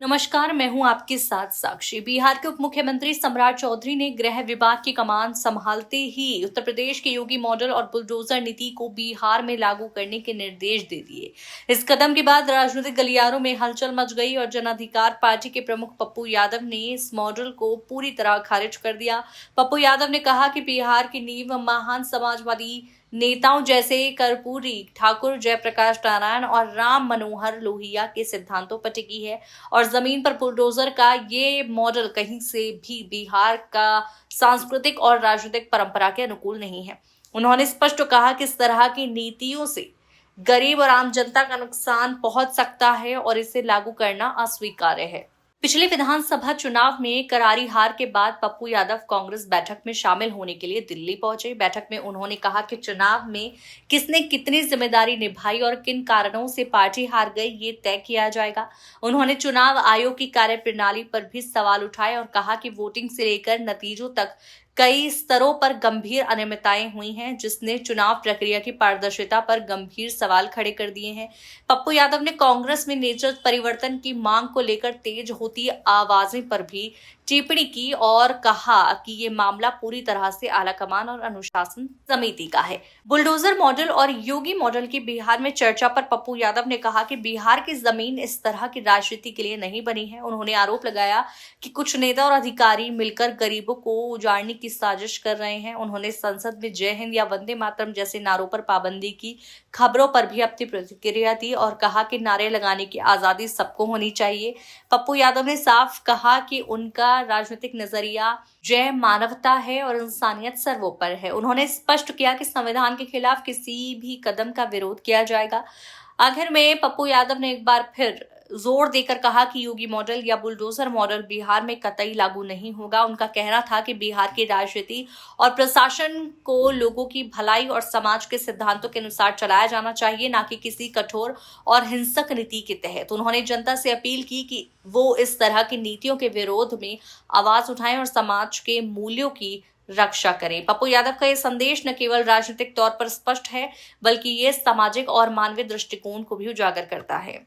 नमस्कार, मैं हूं आपके साथ साक्षी। बिहार के उप मुख्यमंत्री सम्राट चौधरी ने गृह विभाग की कमान संभालते ही उत्तर प्रदेश के योगी मॉडल और बुलडोजर नीति को बिहार में लागू करने के निर्देश दे दिए। इस कदम के बाद राजनीतिक गलियारों में हलचल मच गई और जन अधिकार पार्टी के प्रमुख पप्पू यादव ने इस मॉडल को पूरी तरह खारिज कर दिया। पप्पू यादव ने कहा कि बिहार की नींव महान समाजवादी नेताओं जैसे कर्पूरी ठाकुर, जयप्रकाश नारायण और राम मनोहर लोहिया के सिद्धांतों पर टिकी है और जमीन पर बुलडोजर का ये मॉडल कहीं से भी बिहार का सांस्कृतिक और राजनीतिक परंपरा के अनुकूल नहीं है। उन्होंने स्पष्ट कहा कि इस तरह की नीतियों से गरीब और आम जनता का नुकसान पहुंच सकता है और इसे लागू करना अस्वीकार्य है। पिछले विधानसभा चुनाव में करारी हार के बाद पप्पू यादव कांग्रेस बैठक में शामिल होने के लिए दिल्ली पहुंचे। बैठक में उन्होंने कहा कि चुनाव में किसने कितनी जिम्मेदारी निभाई और किन कारणों से पार्टी हार गई, ये तय किया जाएगा। उन्होंने चुनाव आयोग की कार्यप्रणाली पर भी सवाल उठाए और कहा कि वोटिंग से लेकर नतीजों तक कई स्तरों पर गंभीर अनियमितताएं हुई हैं, जिसने चुनाव प्रक्रिया की पारदर्शिता पर गंभीर सवाल खड़े कर दिए हैं। पप्पू यादव ने कांग्रेस में नेतृत्व परिवर्तन की मांग को लेकर तेज होती आवाजें पर भी टिप्पणी की और कहा कि ये मामला पूरी तरह से आलाकमान और अनुशासन समिति का है। बुलडोजर मॉडल और योगी मॉडल की बिहार में चर्चा पर पप्पू यादव ने कहा कि बिहार की जमीन इस तरह की राजनीति के लिए नहीं बनी है। उन्होंने आरोप लगाया कि कुछ नेता और अधिकारी मिलकर गरीबों को उजाड़ने की साजिश कर रहे हैं। उन्होंने संसद में जय हिंद या वंदे मातरम जैसे नारों पर पाबंदी की खबरों पर भी अपनी प्रतिक्रिया दी और कहा कि नारे लगाने की आजादी सबको होनी चाहिए। पप्पू यादव ने साफ कहा कि उनका राजनीतिक नजरिया जय मानवता है और इंसानियत सर्वोपरि है। उन्होंने स्पष्ट किया कि संविधान के खिलाफ किसी भी कदम का विरोध किया जाएगा। आखिर में पप्पू यादव ने एक बार फिर जोर देकर कहा कि योगी मॉडल या बुलडोजर मॉडल बिहार में कतई लागू नहीं होगा। उनका कहना था कि बिहार की राजनीति और प्रशासन को लोगों की भलाई और समाज के सिद्धांतों के अनुसार चलाया जाना चाहिए, ना कि किसी कठोर और हिंसक नीति के तहत। उन्होंने जनता से अपील की कि वो इस तरह की नीतियों के विरोध में आवाज उठाएं और समाज के मूल्यों की रक्षा करें। पप्पू यादव का ये संदेश न केवल राजनीतिक तौर पर स्पष्ट है, बल्कि ये सामाजिक और मानवीय दृष्टिकोण को भी उजागर करता है।